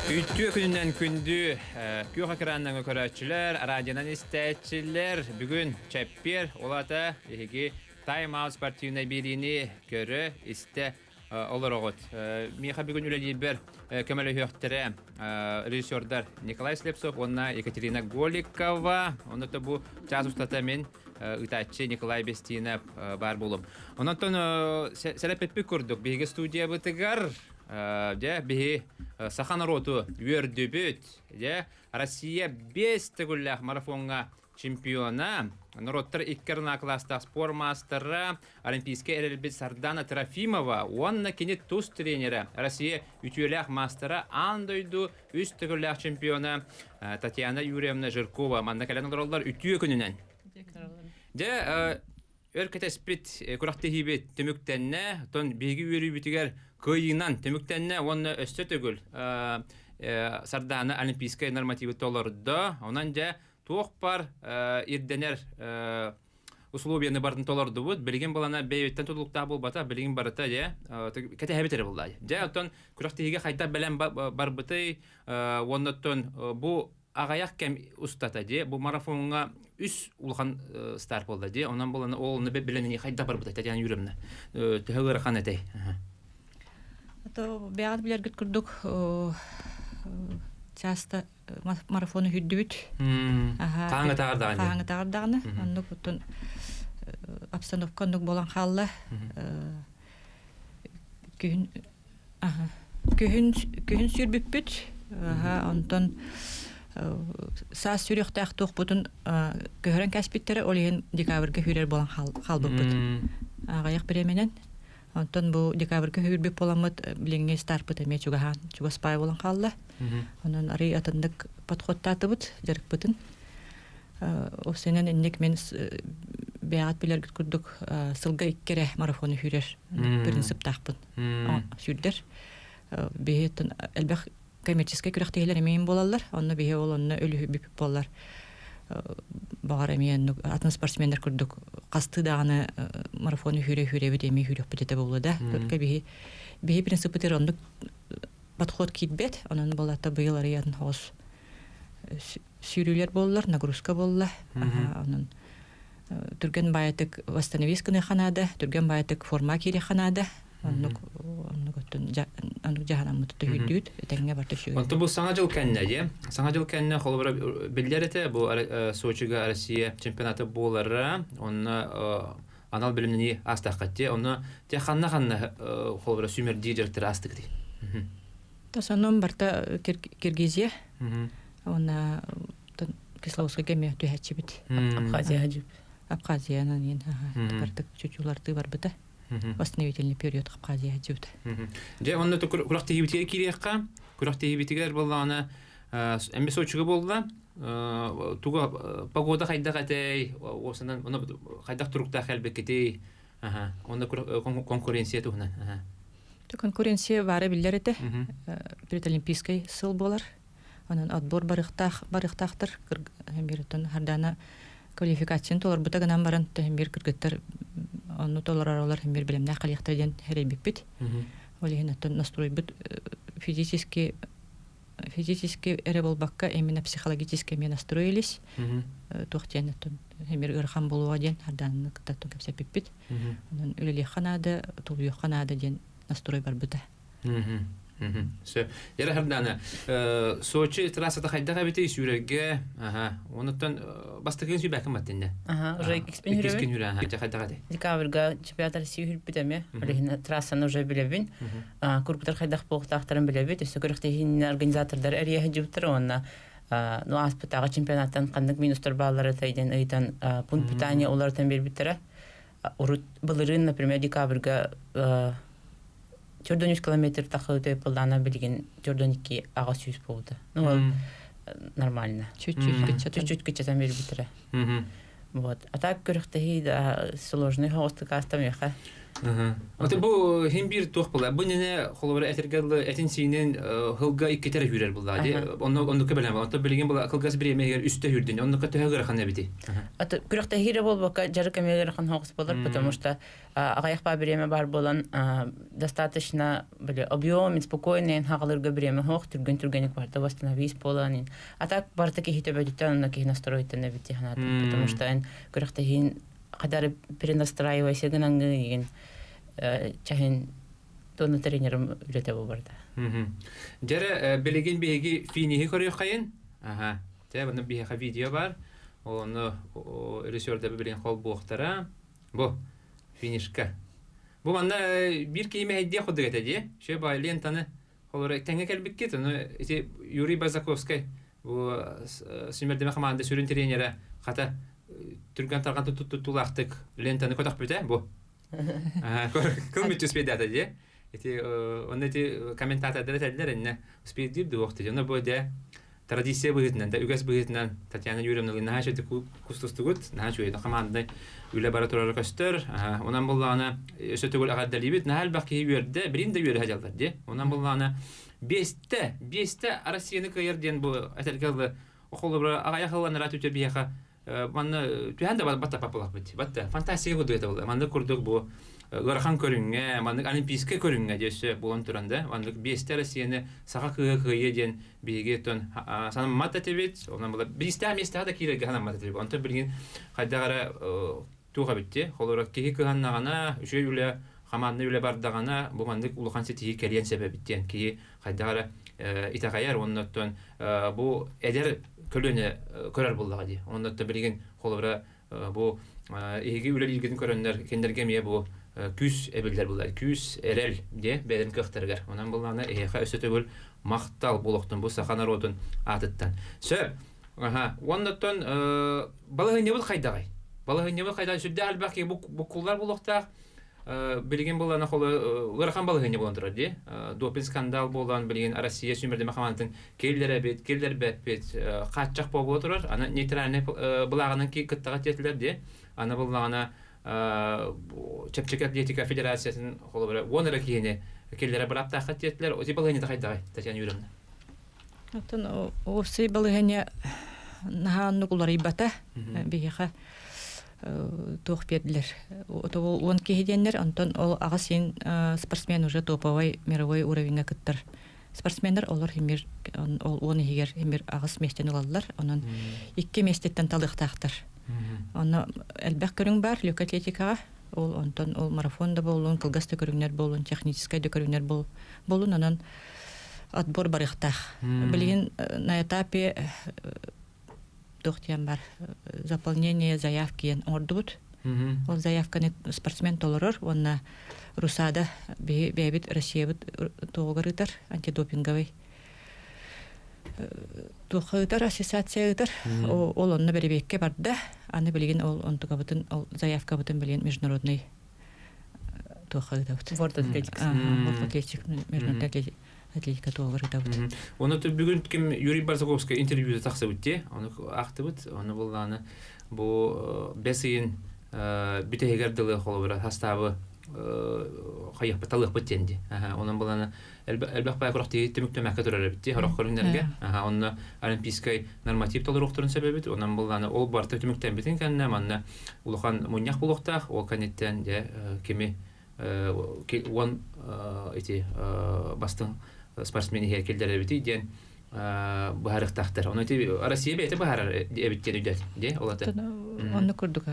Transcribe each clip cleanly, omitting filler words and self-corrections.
Үттү күнүнөн күндү күйөк экранынан көрөчүлөр, радионан истечилер бүгүн чеппер олата эги Time Out спортивный бирини көрө исте олорогот. Миха бүгүн үлелибер көмөлө хөктөрө режиссердар Николай Слепцов, онна Екатерина Голикова, онда бу час устата мен ытачы Николай Бестинов бар болум. Онтон селепеппи көрдүк биги студия бытыгар де бихи сахан роту вердүбүт де Россия 5 тегүллах марафонга чемпиона народтар иккерна класста спор мастера олимпийская эрелбит Сардана Трофимова онна кенет туз тренера Россия үтүлях мастера андойду үз тегүллах чемпиона Татьяна Юрьевна Жиркова манна календароллар үтүө күнүнөн де Өркете спит курактыхибет төмүктенне тон биги үрүбүтүгөр кыйынан төмүктенне онны өстө төгүл Сардана олимпийская нормативы толордо онан же туох бар ирденер условияны бардын толорду бут билген балана бейбеттен тулуктаа болбата билген барыта же кете хабитер булда же тон курактыхиге кайта белен барбыты оннотон бу агаяк кем устата же бу марафонга үс улхан старт болду же онан болан олны белени кайда барбыта Татьяна Юрьевна төгөр ханатей то бягат билергит курдук часто марафону хүддүбүт каңы тагардаганы андык бутун обстановка андык болан халла күн сүрбүппүт онтон саас сүрөктак тук бутун көһөрөн каспиттери олен декабрга хүрер болан халбыппыт агаяк беременен онтон бу декабрга хүрбүп боламыт билеңе старпыт эме чуга спай болан халла онон ары атындык подходтатыбыт жарыкпытын осенен инник мен бягат билергит курдук сылга иккере марафону хүрер принцип такпын сүрдер бехеттен элбэх коммерческий күрәктәйләр мен болалар, онны бие олонны өлү бип болалар. Багар мен атын спортсмендер күрдүк. Касты даганы марафоны хүрө бит эми хүрөп бите булды. Төркө бие принципы терондык подход китбет, анан болата быйылар ятын хос. Сүрүлөр болалар, нагрузка болла. Анан түрген баятык восстановисканы ханада, түрген баятык форма кире ханада. Анны готтун жаһанам мутты хүдүт теңге бар төшү. Онто бу саңа жыл кенне, же? Саңа жыл кенне холбора билдерете бу Сочига Россия чемпионаты болары, онны анал билимни астакатте, онны те ханна холбора сүмер директор астыкты. Тасаном барта Киргизия. Онна Кисловская геме төһәчибит. Абхазиянан ен бартык чучуларды бар бите. Восстановительный период Абхазия жут. Же онда курактыгыбитер кирекка, курактыгыбитер болгана эмме Сочига болду. Туга погода кайда катай, осынан оны кайда турукта хелбекетей. Онда конкуренция тугунан. Конкуренция бары билдерете. Перед олимпийской сыл болар. Анан отбор барыктактыр. Хембиртон хардана квалификацияны толар бутагынан баран хембир кыргыттар анну толаралар хембир билемне калыктырдан херебиппит. Олегенаттан настройбыт физически эреболбакка именно психологически мен настроились. Тохтенаттан хембир ырхан болуга ден хардан кытаттан кепсепиппит. Анан үлеле ханада, тулуй ханада ден настрой бар бута. Все. Я рахардана. Сочи трассата хайдага бите сүрөгө. Онуттан бастыгын сүбәкем баттында. Уже экспенирую. Декабрга чемпионат России хүрбүтеме. Олегин трассаны уже билебин. Курбутар хайдак болуктактарын билебит. Сөкөрөктөгүн организаторлор эрия жуптыр онна. Ну аспытагы чемпионаттан кандык минустар баллары тайдан ыйтан пункт питания олардан бербиттере. Урут былырын, например, декабрга 4 километр тахыты полдана билген 4-2 ага сүйүс болду. Ну нормально. Чуть-чуть кечетен бери битире. Вот. А так көрөктөй сложный хостыкастам яха. Аты бу хим бир тух була. Бу нене холбар этергеле этин синен хылга иккетер хүрер була. Онно кебелем. Аты билген була акылгас биреме эгер үстө хүрдүн. Онно катыгыр хана бити. Аты күрәктә хире болбака жары кемегер хан хагыс болар, потому что агаяк ба биреме бар болан достаточно биле объем спокойный хагалырга биреме хок түргенек бар да восстановись поланин. А так бар таки хитебедитан на ки настройтен бити хана, потому что күрәктә хин кадар перенастраивайся гынан ген чахин тоны тренерым үлете булбарда. Жара билеген беги финихи көрөй кайын. Ага. Те бу биха видео бар. Оны режиссерда билген кол буктара. Бу финишка. Бу манда бир кийме хедия кудык этеди. Ше бай лентаны холора теңге келбик кет. Эти Юрий Базаковский бу Симердеме команда сүрүн тренери ката түргөн тарган тутулактык лентаны котак бите бу. Кылмыт успедата де. Эти он эти комментаторлар айталар энне успед дип дуакты. Жана бу де традиция быгытнан да үгәс быгытнан Татьяна Юрьевна наһа шәте кустустугут наһа шуйда команда үле баратуралар кастыр. Онан буллана өсөтөгөл агаддалибит нахал баки юрде биринде юрде хаҗалдар де. Онан буллана бесте Россияны кыйырден бу аталгалы околубра агаяхланы ратүтер бияха манна түһәндә батта папалак бит. Батта фантастика булды это булды. Манны күрдек бу Горхан көрүнгә, манны олимпийская көрүнгә десе булган турында. Манны бесте Россияны сага кыйыден биге тон санам матта тебет. Онан була бесте месте да кирәк һәм матта тебет. Онта билген хайдагара туга битте. Холорак ки кыганнагана, үче юле хаманны юле бардагана бу манны улхан сети келгән сәбәп биттен ки хайдагара итагаяр оннан бу эдер көлөне көрөр булдыга ди. Онда да билген холора бу эги үлел илген көрөннөр кендерге мие бу күс эбелдер булар. Күс эрел де беден кыктыргар. Онан булганы эха өсөтөгөл мактал булоктун бу саха народун атыттан. Сө, ондаттан балыгыны бул кайдагай. Балыгыны бул кайда сүддө албаки бу куллар булокта билген булганы холо гырхан балыгыны буландыр ди. Допинг скандал болган билген Россия Симердеме командатын келдер бет катчак болуп турар. Аны нейтральный булагынын ки кыттага тетилер ди. Аны булганы Чепчек атлетика федерациясынын холо бир онора кийини келдер барап тахаттетилер. Оти балыгыны да кайдагай Татьяна Юрьевна. Атын осы балыгыны наханны кулар ибата бияха тух бердилер. Он кehеденнер, антон ол агасин спортсмен уже топовой мировой уровеньга кыттыр. Спортсмендер олар химир ол оны хигер химир агас местен алалар. Онан 2 местеттен талыктактыр. Аны элбек көрүң бар легкоатлетикага. Ол антон ол марафонда болун, кылгаста көрүңнөр болун, техническая көрүңнөр болун, анан отбор барыктак. Билген на этапе тохтян бар заполнение заявки ордут. Ол заявканы спортсмен толорор, онна Русада бебит Россия тоогырытыр антидопинговый. Тухытыр ассоциациятыр. Ол онна беребекке барды. Аны билген ол онтугабытын ол заявка бутын билген международный тухытыр. Ворд атлетика. Ворд атлетика, международный атлетика тоогырытыр. Оны бүгүн ким Юрий Барзаковский интервьюда такса битти. Аны актыбыт, аны булганы бу бесин битегердиле холбара составы хайып талык битенди. Онун булганы элбек бай куракты төмөктөмөккө турар битти. Харак көрүнөргө. Онун олимпийский норматив толуруктурун себеби, онун булганы ол барты төмөктөн битен канна манна улухан муньяк булукта, ол канеттен де кими он эти бастын спортсмени херкелдер бити ден бахарык тахтар. Оны Россия бете бахар эбиттен үдөт, де, олата. Онны көрдүк.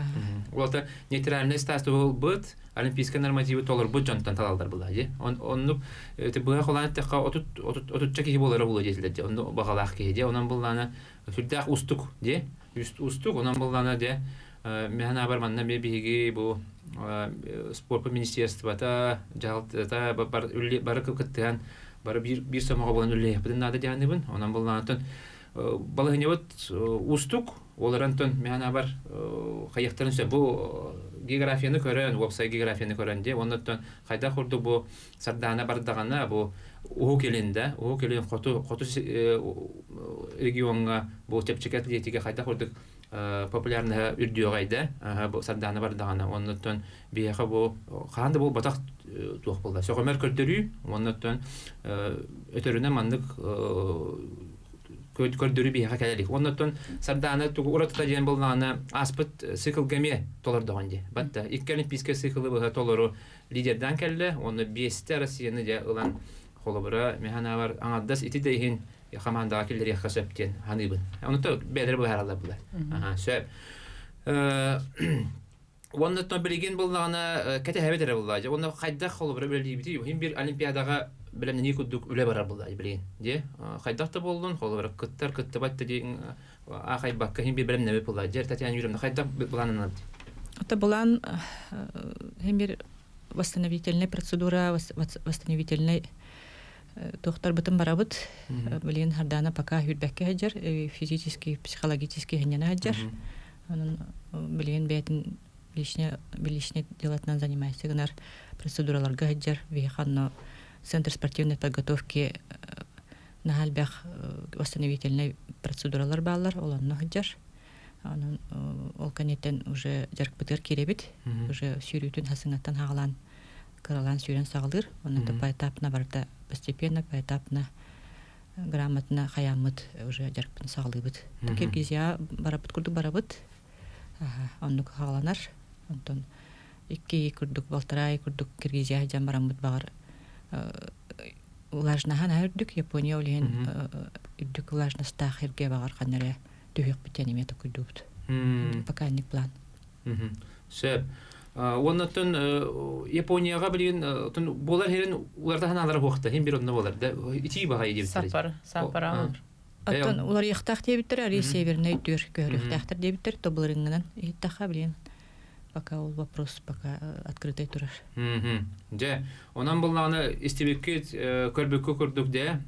Олата нейтральный статус бол бут, олимпийский нормативы толор бут жонтан талалдар була, де. Онну эти бага холан текка отут чаки болары була дезилер, де. Онну багалак ке, де. Онан булланы сүлдак устук, де. Устук, онан булланы, де. Механа бар манна бебиги бу спорт министерствата жалта бар бары кыттыган бары бир самага болан үле биден нада дяныбын. Онан булланы балыгыны вот устук оларантон механа бар каяктарын сөп бу географияны көрөн, вебсайт географияны көрөн де. Ондан кайда курду бу сардана бардагана бу келен коту регионга бу чепчек атлетика кайда курдук популярный үрдүгайда бу сарданы бардагана оннотон бияха бу ханды бу батак туох болда сөгөмөр көрдөрү оннотон өтөрүнө мандык көрдөрү бияха келелик оннотон сарданы тугу урата ден болганы аспыт циклгеме толордогонди батта икки олимпийский циклы бу толору лидерден келди оны 5 Россияны же ылан холобура механавар аңаддас ити дейин командага келдер яхасаптен ханыбын. Онто бедер бу харалда булар. Сөп. Оннотон билген булганы кете хәбәтер булар. Онда кайда холобура белди бити. Һәм бир олимпиадага белән ни кудук үле барар булар билген. Де, кайдакта булдын холобура кыттар кыттыбатты дигән ахай бакка һәм бир белән нәбе булар. Жер татян юрымда кайда булганын. Это булан һәм бир восстановительная процедура, восстановительный доктор бутын барабыт, билген хардана пока хүрбәккә хаҗар, физически, психологически хәннәне хаҗар. Анын билген бәйтен личные делатынан занимается гынар процедураларга хаҗар, виханно центр спортивной подготовки нахалбах восстановительный процедуралар баллар, оланны хаҗар. Анын ол канеттен уже жарык битер керебит, уже сүйрүтүн хасыңаттан хагалан кыралан сүйрен сагылыр, оны поэтапно барда постепенно, поэтапно, грамотно хаямыт уже жаркпын сагылыбыт. Киргизия барабыт курдук барабыт, оннук хагаланар, онтон икки курдук балтарай курдук Киргизия жан барамыт багар. Улажнахан үрдүк Япония олен үрдүк улажнаста хирге багар канаре түйөк битенеме токудубут. Пока не план. Сөп. Оннотон Японияга билген болар херин уларда ханалар вакытта һәм бир онда болар да ити бага идеп Сапар. Аттан улар яктак дебиттер, северный төр көрүктактыр дебиттер, тобылырыңнан иттаха билген. Пока ол вопрос пока открытый турар. Же, онан булганы истебеккет көрбөккө көрдүк де,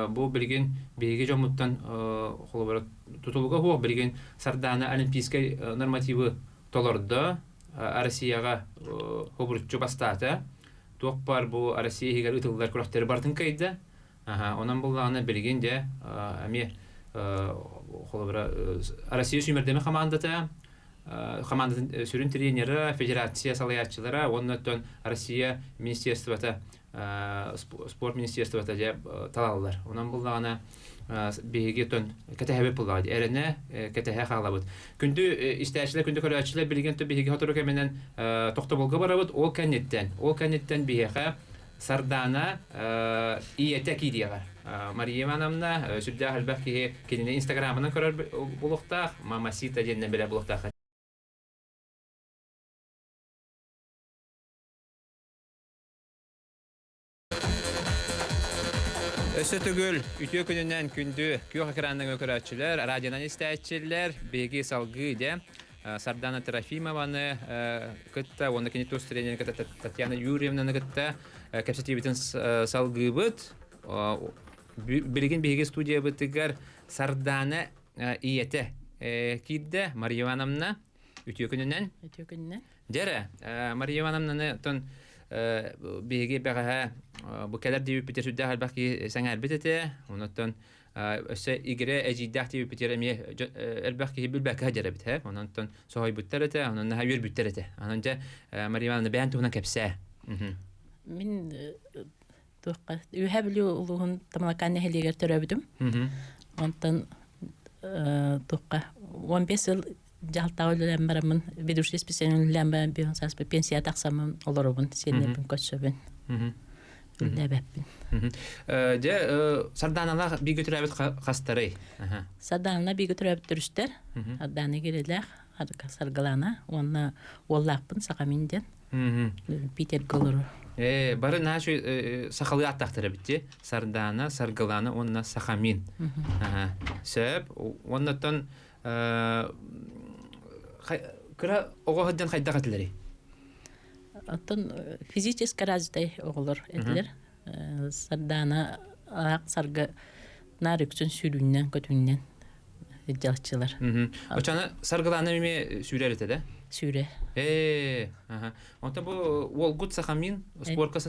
бу билген беге жомуттан холобара тутулуга хуак билген сарданы олимпийский нормативы толорда Россияга хобурчу бастата. Токпар бу Россияга ытылдар курактары бартын кайда. Онан булганы билген де, ами холобара Россия сүмердеме командата команда сүрүн тренеры, федерация салаятчылары, оннотон Россия министерствота, спорт министерствота деп талалар. Онан булганы беге тон катахабы булган. Эрене катаха халабыт. Күндү истәчләр, күндү көрәчләр билген тө беге хатыры кеменен токтоболга барабыт. Ол канеттен беге сардана иете кидига. Мария Ивановна сүддә хәлбәки кине Инстаграмынан көрәр булыктак, мамасита дигән белә булыктак. Өсөтүгүл үтө күнүнөн күндү күйөк экрандан көрөчүлөр, радионан истечилер, беги салгы де Сардана Трофимованы кытта, оны кенетус тренер Татьяна Юрьевна кытта капсатибитин салгыбыт. Билген беги студия бытыгар Сардана иете кидде Мария Ивановна үтө күнүнөн. Дере Мария Ивановна тон беги бага бу кадar дип битер сүддә хәлбәки сәңәр битете, оннан өсә игре әҗидәх дип битерәме әлбәки билбәк хаҗара бит, һә, оннан сой битерәте, оннан һәйер битерәте. Аннан Мариянны бәян тугына кепсә. Мин тукка үһәблү улугын тамаканы һәлегәр төрәбидем. Онтан тукка 15 ел жалтаулам барамын, бидүшес специалистен барам, бионсас пенсия таксамын олорубун, сенепин көчсөбүн. Ләбәппин. Де сарданалар биге төрәбит кастары. Сарданалар биге төрәбит төрүстер. Аданы келеләр, адка саргалана, онна оллаппын сакаминден. Питер Голору. Бары нашу сахалы аттактыры битти. Сардана, саргалана, онна сахамин. Сөп, оннан кыра огоһдан хайда катлары. Аттан физически развитой оғылыр әділер. Сардана сарга нарыксын сүрүннен, көтүннен жалчылар. Очаны саргаланы еме сүрер етеді? Сүре. Онта бұл ол гуд сахамин спортқа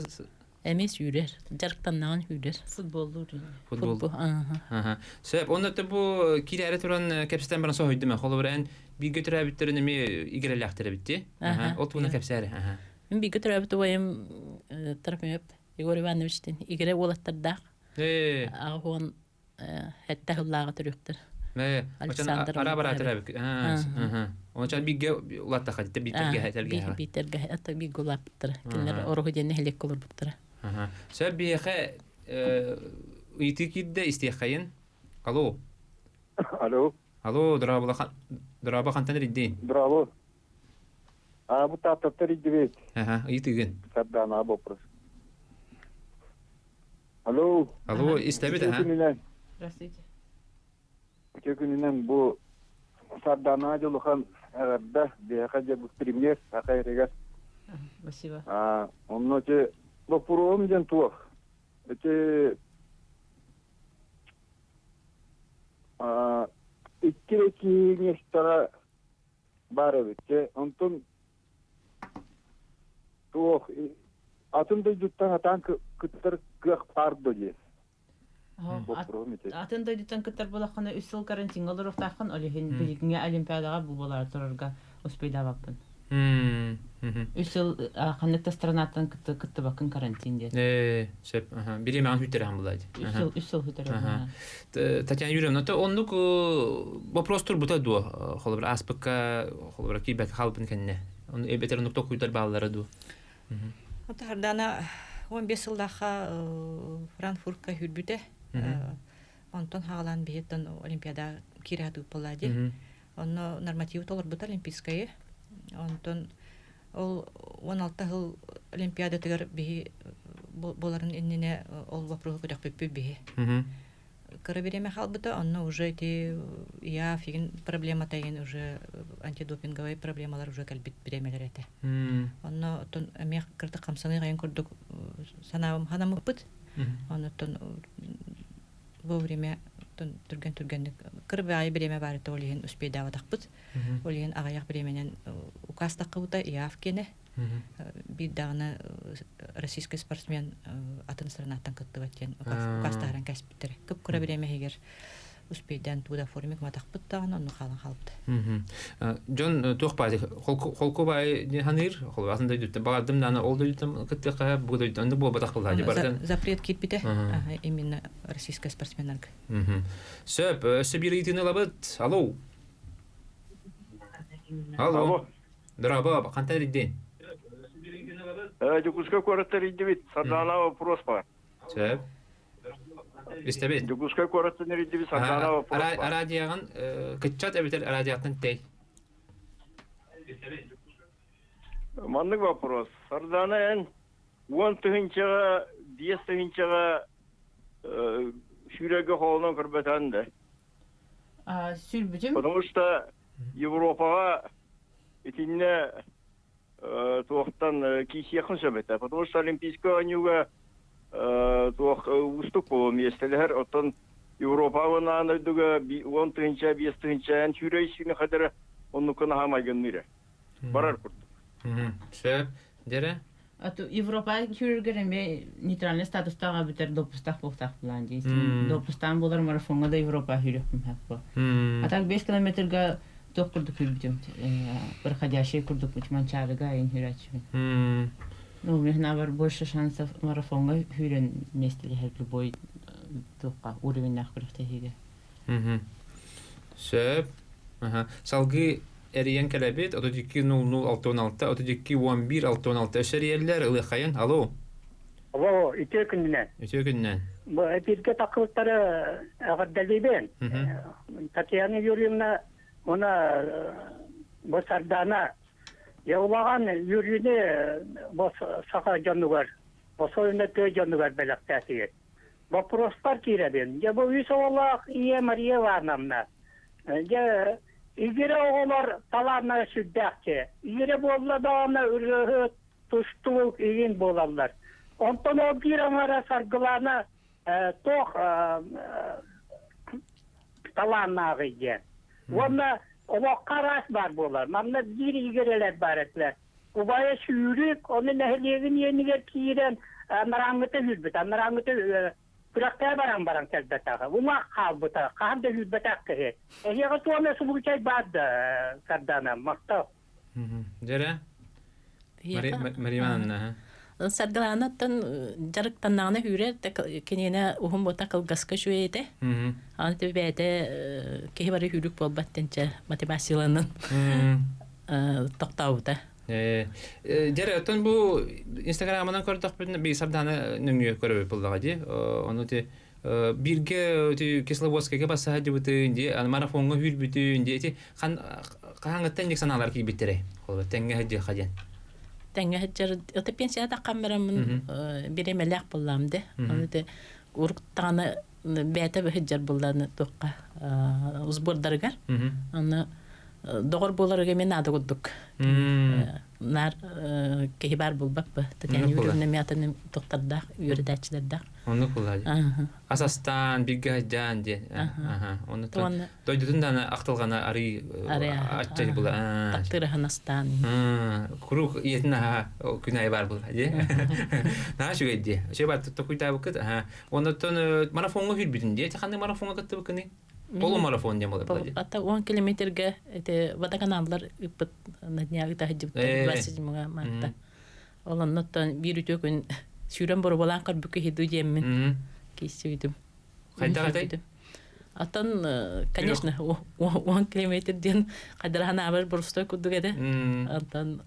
Эмес үрер. Жарктаннаган үрер. Футболлу. Футбол. Ага. Сөп, онда бу кире туран кепстен баран сойдума. Холобран би götürä bitтерин эми игереләхтере битти. Ол туна кепсәре. Мен биге төрөп туайым тарапым Игорь Ивановичтен игере болаттарда. Агон хәтта хуллага төрөктөр. Александр Арабара бит. Онча биге улатта хәтта битерге. Битерге хәтта биге улаттыр. Кинлер орого дене хелек булыр буттыр. Сөп бихе итикидде истехайын. Алло. Алло, драба хантан риддин. Браво. Bu tahtata riddivet. Итиген. Сардана вопрос. Алло. Алло, истебит, Здравствуйте. Кегүнүнөн бу Сардана жолухан да бехаҗа бу премьер акайрыга. Спасибо. Онноче бу пуром жен туох. Эте иккеки нестара барыбытче онтон туох атында жуттан атан кыттыр кык пардо же. Атын да дитен кыттар булахана 3 ел карантин алыр тахын олихин бигиңе олимпиадага бу болар турарга успейда баппын. 3 ел ханныкта странаттан кытты бакын карантин де. Сөп, биреме ан хүттерәм булайды. 3 ел хүттерәм. Татьяна Юрьевна, то оннук вопрос турбута ду. Холобр аспекка, холобр кибек халбын кенне. Он эбетер оннук токуйдар баллары ду. Отардана 15 жылдаха Франкфуртка хүрбүтэ. Онтон хаалан биеттен олимпиада киратып боллади. Онно нормативы толор бут олимпийская. Онтон ол 16 жыл олимпиада тегер би боларын инне ол вопрос көтөк бүппү би. Карабереме халбыта, онно уже эти я фигин проблема тайын уже антидопинговые проблемалар уже калбит биремелер эте. Онно тон эмек кырды камсаны гайын көрдүк санабым ханамы быт. Онно тон вовремя тон түрген кырбай биреме бары толиген успейда ватакпыт. Олиген агаяк биременен указ такыбыта яфкене. Биддагына российский спортсмен атын странаттан кыттыбаттен укастарын кәсиптер. Көп көрө биреме эгер успейдан туда формик матакпыттаган ону халын халыпты. Жон тохпады. Холкобай ханыр, хол асында дүттө багадым даны ол дүттө кыттыка бу дүттө онда бу батак кылды бардын. Запрет китпите. Именно российская спортсменарга. Сөп, сөбиритин лабыт. Алло. Алло. Драба, кантар иддин. Жукуска кораттар иддивит. Сардана вопрос бар. Сөп. Истебит. Жукуска кораттар иддивит. Сардана вопрос бар. Арадияган кытчат эбитер арадиятын тей. Мандык вопрос. Сардана эн 10 тыгынчага, 5 тыгынчага шүреге холонон көрбөтәнде. Сүрбүтүм. Потому что Европага итинне туохтан кисияхын сөбөтө. Потому что олимпийская анюга туох устук болу местелер. Оттон Европага нанадыга 10 тыгынча, 5 тыгынча шүрейсине кадары оннукына хамайгын мире. Барар курдук. Сөп, дере? Ату Европа хүргереме нейтральный статустага битер допустак болтак булан дейсин. Допустан болар марафонга да Европа хүрөкүм хакпы. Атак 5 километрга ток курдук хүрдүм. Проходящий курдук Манчарыга ин хүрөчүм. Ну, у меня бар больше шансов марафонга хүрен местели хер любой токка уровень нахкырыктыгы. Сөп. Салгы Эриен келебит, отодики 0066, отодики 1166 эшериелер ылыхайын. Алло. Алло, ите күннен. Ите күннен. Бу эпирге такылыктары агырдалыбен. Татьяна Юрьевна она бу Сардана яулаган юрьне бу сака жанугар. Бу союнда тө жанугар белактасы. Вопростар киребен. Я бу висовалак ие Мария Ивановна. Я игере оголар таларына сүддәкче. Игере болла дагына үргө туштулук иген болалар. Онтон о бираңара саргылана тох таларына гыйген. Онда оокарас бар болар. Мамна бир игерелер бар этлер. Убая сүйрүк, оны нәһлеген енигер киирен нараңыты хүлбүт, нараңыты күрәктә баран кәлбәтәгә. Ума халбыта, кахда хүлбәтәк кеһе. Эһига туана субучай бадда кардана макта. Жара. Мариманна. Саргаланаттан жарыктаннаны хүрер кенене ухум бота кылгаска шуэте. Анты бәдә кеһи бары хүрүк болбаттанча мотивацияланын токтаута. Жара тон бу Инстаграмдан көрдүк би сарданы нүңгө көрөп булдага ди. Аны те бирге Кисловодскайга баса дибүтүн ди, марафонга хүрбүтүн ди. Ти каңгыттан дик саналар ки биттере. Теңге хаҗы хаҗан. Тәңгә хаҗыр өтө пенсияда камерамын биремелек булламды. Аны те урктаны бәтә хаҗыр булланы токка узбордаргар. Аны догор боларга мен ады куддук. Нар кебар булбак ба. Тәне юрүнне мятаны токтарда, юридәчләрдә. Оны кулай. Асастан бигә җан ди. Оны тойдун да актылганы ари аччай була. Тактыры ханастан. Курук иетна күнәй бар бул, ди. Нашу ди. Шеба токуйта букыт. Оны тон марафонга хүрбидин ди. Ханны марафонга кытты букыны. Полумарафон дем булды. Ата 10 километрге эте водоканаллар иппет на днях тахҗиб 27 марта. Олоннан бир үтө күн сүрен бор болан кар бүке хиду жеммен. Кисүйдүм. Кайда? Атан, конечно, 10 километрден кадырхана абар бурстой кудугеде. Атан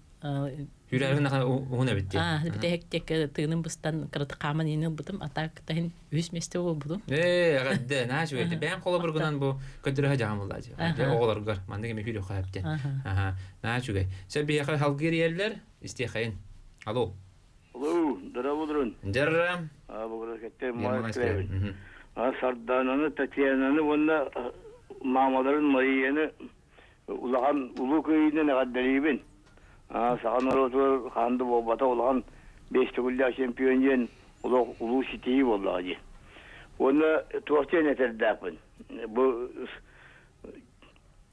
Юрәгенә уна битте. Битек тыгының бустан кырыты камын ине бутым атак тахин 100 месте булду. Гадде, нашу әйтте. Бән колы бургынан бу көтөрә җагым булды. Огларгар, мендә ме фило хәптә. Нашу гә. Сәбия халгырияләр истехәин. Алло. Алло, здравствуйте. Здравствуйте. Бугра кете Москве. Сардананы, Татьянаны, онда мамаларын Марияны улаган улу көйүнөн гаддалибин. Сағаныр ханды болбата олған 5 түгілді чемпион ен ұлу сетейі болды ғади. Оны туақтен әтердәпін. Бұл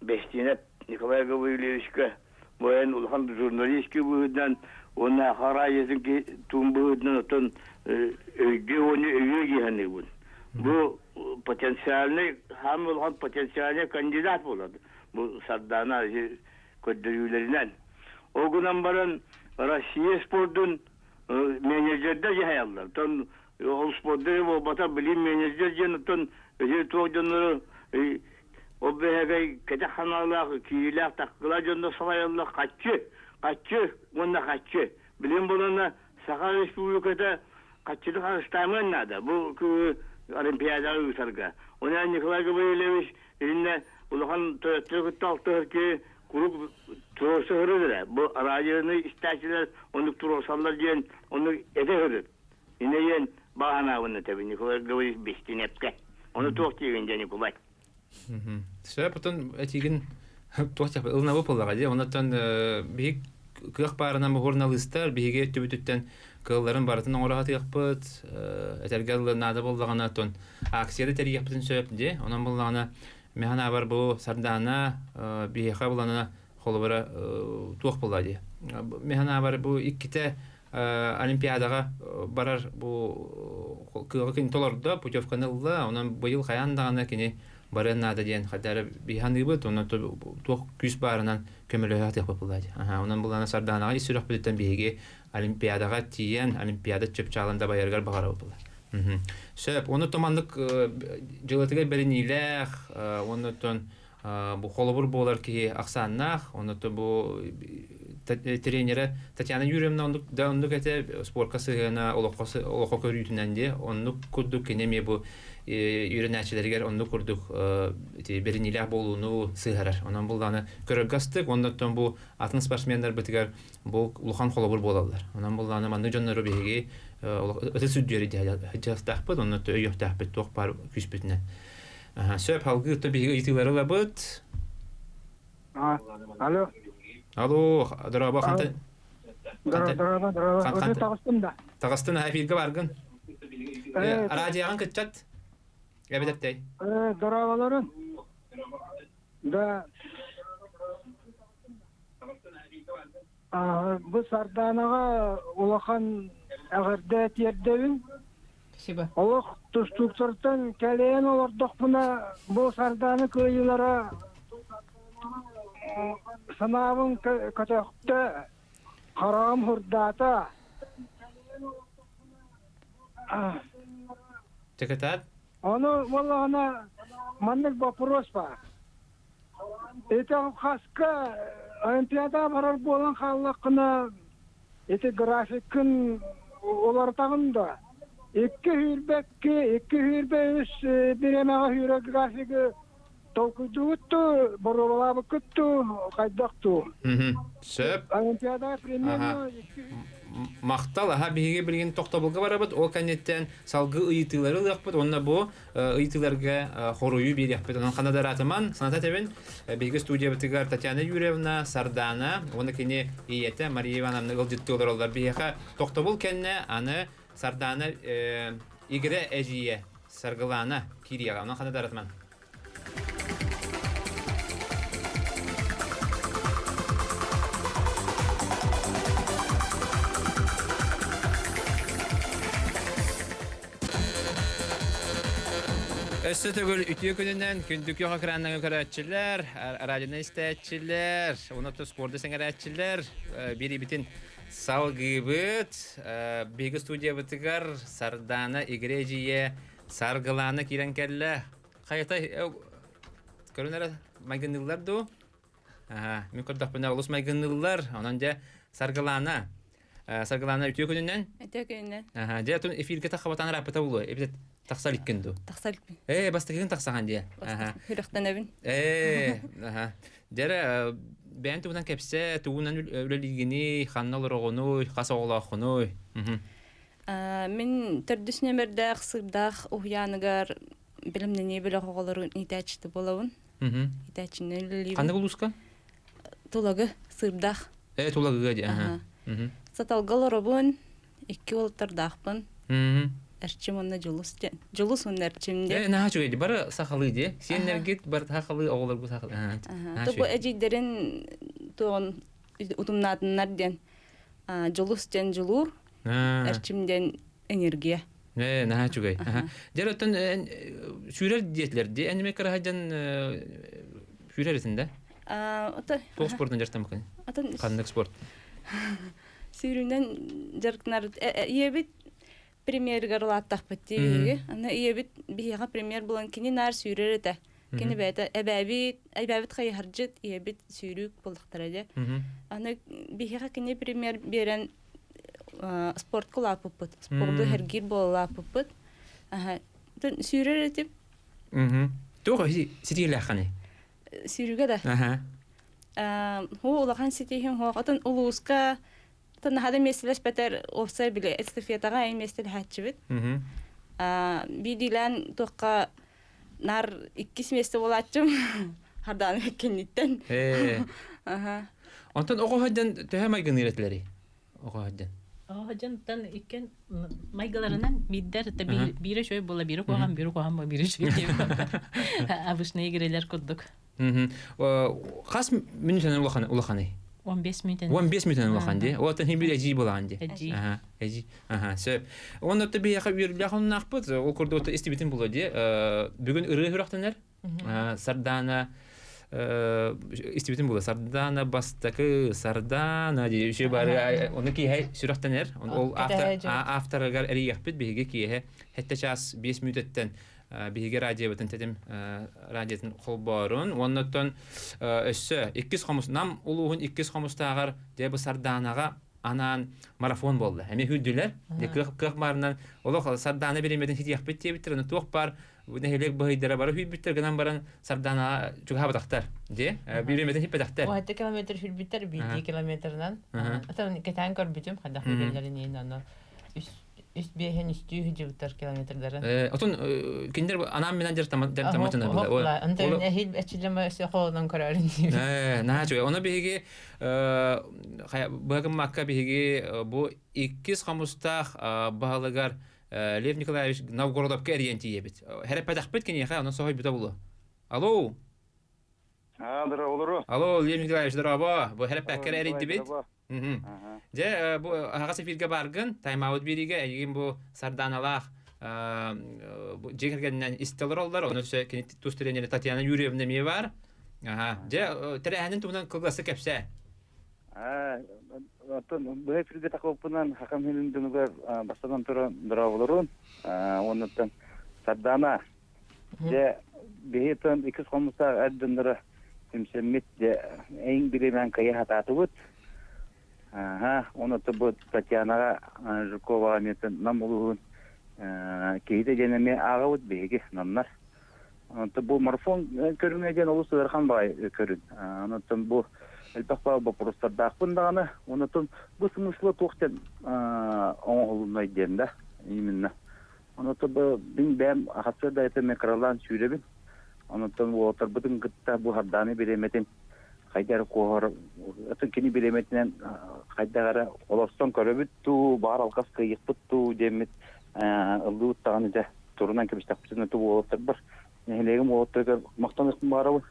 бестенет Николай Гаврилевичке бұйын ұлған журналистке бұйыдан, оны қара езін туын бұйыдан ұтын өйге оны өйге кейханны бұн. Бұл потенциальный, хам ұлған потенциальный кандидат болады. Бұл сардана көддірюлерінен. Оğundan baran Россия спортun menajerde yayarlar. Ton o sporda o bata bilim menajer janıtın özel toğdanları o behegay kete hanalar kiler takılar janda salayarlar kaççı onda kaççı bilim bulana Sakar Respublikada kaççılık arastamın nada bu olimpiyada uysarga. Ona Nikolay Gavrilovich eline ulahan Türk ki kurup Turorsa hırıdır. Bu aracını isterçiler, onu turorsallar diyen, onu ede hırır. Yine yen bahana bunu tabi. Nikolay Gavrilovich bestin epke. Onu tuğ diyen Nikolay. Söyle потом этигин туğ yapı ılna vapılağa diye. Ondan büyük kıyaq barına mı jurnalistler bihiге tübütütten kılların baratın orahat yapıt. Etergel nada bollağına ton aksiyada teri yapıtın söylep diye. Ondan bollağına mehana var bu sardana bihiqa bulana холбара туох булады. Механа бар бу икките олимпиадаға барар бу кыгын толорда путевканы алды. Онан быйыл хаяндагына кини барынада дигән хәтәр биханы бит, онан туох күз барынан көмөлөһәт япып булады. Онан булана сарданага исүрәк биттен биге олимпиадаға тиен олимпиада чөпчалында баяргар багара булды. Сөп, оны томандык җылытыга берениләр, оны тон bu холобур болар ки аксаннах, оны то бу тренеры Татьяна Юрьевна ондук эте спортка сыгына олоққа көрүйтүнөн де, ондук курдук кенеме бу үйрөнәчилерге ондук курдук беренилер болууну сыгарар. Онан булданы көрөгастык, ондан то бу атын спортсмендер битигер бу улухан холобур болалар. Онан булданы манды жоннору беги өтө сүддөрү жастакпыт, ондан то өйөктакпыт ток бар күспүтүнөн. Söp halgı tabii itibarı labıt. Alo. Alo, daraba xanta. Daraba. Öte tağıstım da. Tağıstın hafilge bargın. Araciyan kıtçat. Ebedeptey. Darabaların da bu sardanaga ulakan агырда тиердебин. Спасибо. Олох тустуктартан кален олордох буна бу сарданы көйүлара санабын катакта харам хурдата. Текатат? Оно валана маннек вопрос ба. Это хаска олимпиада барар болан халыкына эти графикын олар тагында. Iki hürbe üs biremege hüre grafiki толкудутту, боролабы күтту, кайдакту. Сөп. Олимпиада примерно Мактал, биге билген токтабылга барабыт, ол канеттен салгы ыйтылары лакпыт, онна бу ыйтыларга хорую берекпит. Онан канада ратыман, саната тебен, биге студия битигар Татьяна Юрьевна Сардана, оны кене иете Мария Ивановна ылжыттылар олар биге токтабыл кенне аны Сардана игре эжие саргылана кирияга, онан канада ратыман. Өссі түгіл үтіе күнінен күндік yoğa kırandan ökörәтчілер, радионы істәтчілер, онытты спорды сәңәрәтчілер, бері бітін салгыбыт, бегі студия бітігар, Сардана игрежие, саргыланы кирен кәлі. Қайытай, көрінер майгынылар ду? Мен көрдіқ бұна олыс майгынылар, онан де саргыланы. Саргыланы үтіе күнінен? Үтіе күнінен. Де тұн эфирге таққабатан рапыта болу, эпитет тақсалик кенду. Тақсалик. Бастыгын тақсаған дия. Хүріқтен әбін. Дәрі бәйін туғынан кәпсе, туғынан өлелігіні, қаннал ұрағыну, қаса оғылақыну. Мен түрдісіне бердәқ, сырдақ, ұғияныгар білімнені білі қоғалары итәчті болауын. Итәчіні өлелігін. Қанды бұлысқа? Тұлағы, сырдақ. Тұлағыға де. Саталғалары бұн, 2 олтардақпын. Әрчім онна жолус он әрчімде. Наға чөйді, бары сақалы де. Сен әргет бары тақалы оғылар бұл сақалы. Тұбы әжейдерін тұғын ұтымнатынлар ден жолус ден жолур, әрчімден энергия. Наға чөй. Дер өттін сүйрер детлер де, әнеме қарағайдан сүйрересінде? Тоқ спортын жарттан мұқын? Қандық спорт. Сүйрінен жарқынар ебет премьер гарылаттақ бітті. Ана иебит бияға премьер болан кені нар сүйрер еті. Кені бәйті әбәбіт қайығаржыт иебит сүйрік болдықтырады. Ана бияға кені премьер берен спорт қыла пұппыт. Спорты әргер бола пұппыт. Сүйрер етіп. Тоғы сетегелі аққаны? Сүйрігі да. Ху олақан сетеген хоғатын ұлуысқа Тана хада меселеш бетер офсай биле эстафетага ай месел хатчыбыт. Бидилен тоққа нар 2 месте болатчым. Хардан эккениттен. Онтан оғаһадан төһә майгын иретләре. Оғаһадан. Оғаһадан тан иккен майгаларынан биддер та бире шөй була бире коған бире шөй. Абышны игрелер коддук. Қас минутан улаханы. 15 минутен. 15 минутен улаханды. Оттан хим бир эжи болаганды. Эжи. Сөп. Онда да бияха бирлахын нақпыт. Ол көрдө отто эстибитин болады. Бүгүн ыры хүрактанар. Сардана эстибитин болады. Сардана бастакы, Сардана ди ше бар. Оны ки хай сүрактанар. Ол авторгар эрияхпит биге ки хетте час 5 минуттан биге радио бутын тедим радиотун холборун оннотон өссө 2 хомус нам улугун 2 хомустагар дебу Сарданага анан марафон болду. Эми хүлдүлөр. Де 40 барынан олох Сардана беремеден хит яхпет тебитер, оны тоқ бар. Буны хелек быйдыра бар хүлбиттер гынан баран Сардана жуга батактар. Де беремеден хит батактар. 1 километр хүлбиттер 1 километрдан. Атан кетен көрбүтүм хада хүлбиттерин аны Üst behen üstü hücübütler kilometreleri. Otun kinder anam bilen dertamatına bula. Hopla, anta ehil açılama qoğdan kararın. Naçı ona bihigi bagım makka bihigi bu 2 xamustaq bağlıgar Lev Nikolaevich Novgorodovka eriyenti yebit. Her pedaqbet keni ya ona sohoy bita bulu. Alo. Здорово. Alo Lev Nikolaevich здорово. Bu her pekkere eriydi bit. Же бу хагасы фирге баргын тайм-аут бириге эгин бу сарданалах жегергеннен истелер олдар, оны сөкени тустренери Татьяна Юрьевна ме бар. Же тереханын тунан кылгасы кепсе. Отон бу фирге такопунан хакам хилиндүнүгөр бастадан тура дырабылырын. Онуттан сардана же бейтон 2 комуса аддындыра Семсеммит де эң биремен кая хататыбыт. Оны бу Татьяна Жукова метен намулуун кейде денеме агабыт беги наннар. Оны бу марафон көрүнөдөн олус Эрхан бай көрүн. Оны бу элбакпа бу простардакпын даганы, оны бу сынышлы токтен оңолунай денде именно. Оны бу бим хатсада эте микролан сүребин. Онотон отор бутун гытта бу харданы береметін қайдар қоғыр атын кені береметінен қайдағара оластан көрөбіт ту бар алқас қиықпыт ту демет ылды ұттағаны жа турунан кебістақпытын ту олаттар бар нәхелегім олаттарға мақтанықпын барабы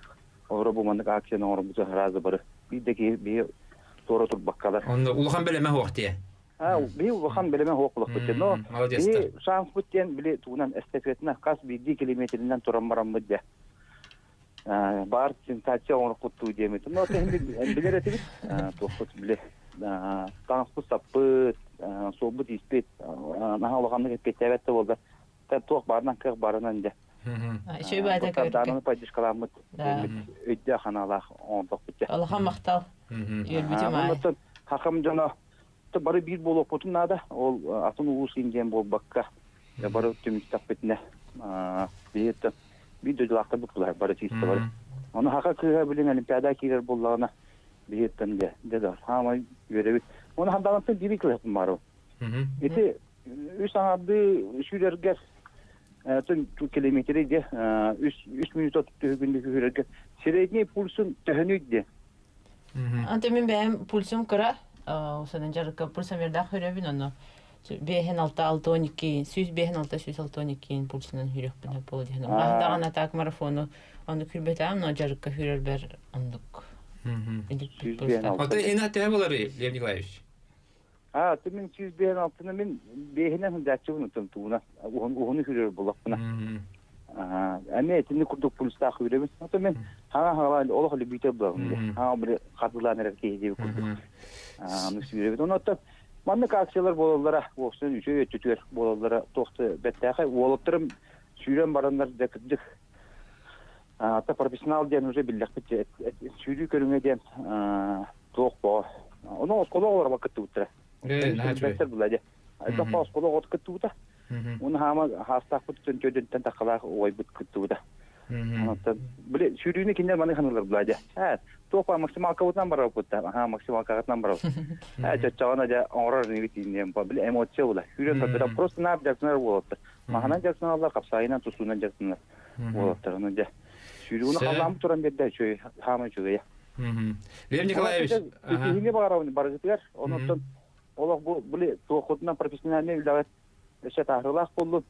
олары бұмандық акцияның орын бұзы разы бары бидеки бей тора тұр баққалар онда улахан белеме хоқтия бей улахан белеме хоқылық бұттен но бей шанс бұттен біле туынан эстафетіне қас биди километрінен туран барам бұдде бар сенсация оңыр құтту демеді. Но тәхін білер әтебет, тоқпыт біле. Таңыспы саппыт, солбыт еспет, наға олғанды кетпет әбәтті болды. Тоқ барынан қық барынан де. Шөй байда көрді. Дананы пайдыш қаламыд, өйді қаналақ оңырлық бітті. Алыған мақтал, өрбіде май. Хақым жана, бары бір болып бұтын нада, ол атын ұлыс енген бол баққа. Бары өттемістақ бетіне. Бейетті. Видео лақта бұқылар, бары чисті бар. Оны хақа күйға білін олимпиада кейлер болағына бейеттен де, деді, хамай өребет. Оны хандағынсын дирек ләпін бару. Еті, үш аңады шүрергер, түн километрі де, 3 минут отыпты үгінді шүрергер. Средний пульсын түхінүйді де. Анты мен бәйім пульсым күрі, осыдан жарыққа пульсым ердақ өребін оны. Бehen alta 6-12, süs behen alta süs 6-12 pulsundan hürüqpün hep oldu. Dağın atak marafonu, onu kürbetəm, no jarıqqa hürür ber andıq. Süs behen alta. Ota ena tebe bolar Lev Nikolaevich. Tümün süs behen altını men behenen dətçi unutum tuğuna. Onu hürür bulaq buna. Әме etini kurduk pulsta hürürümüz. Ota men hağa olaqlı büyüte bulağım. Hağa bir qatırlanır кейде kurduk. Onu hürürümüz. Onu ota Manlık aksiyalar bolalara, olsun üçe ötütür bolalara toxtu bettəxə, olutturum sürən baranlar dəkiddik. Hatta profesional diyen уже bildik bitçe, sürü körüne diyen tox boğa. Onu oskola olar vakıttı utra. Better buladı. Topa oskola ot kıttı uta. Onu hama hastaq butun ködünden taqalaq oy but kıttı uta. Hatta bile sürüne kinder manı hanılar buladı. Topa maksimal kavutdan barab butta. Maksimal kavutdan barab. Çağına da orar nivetinden bile emosiya ola. Hürriyet tadıra просто ne yapacaksınlar olattır. Mahanan jaksınlar, kapsayından tusunan jaksınlar olattır. Onu da sürüğünü Allah'ım turan bir de şöyle hama şöyle. Lev Nikolaevich. Yine barajıtlar. Ondan ola bu bile toxutdan profesyonel evlat şat ahrılaq boldu.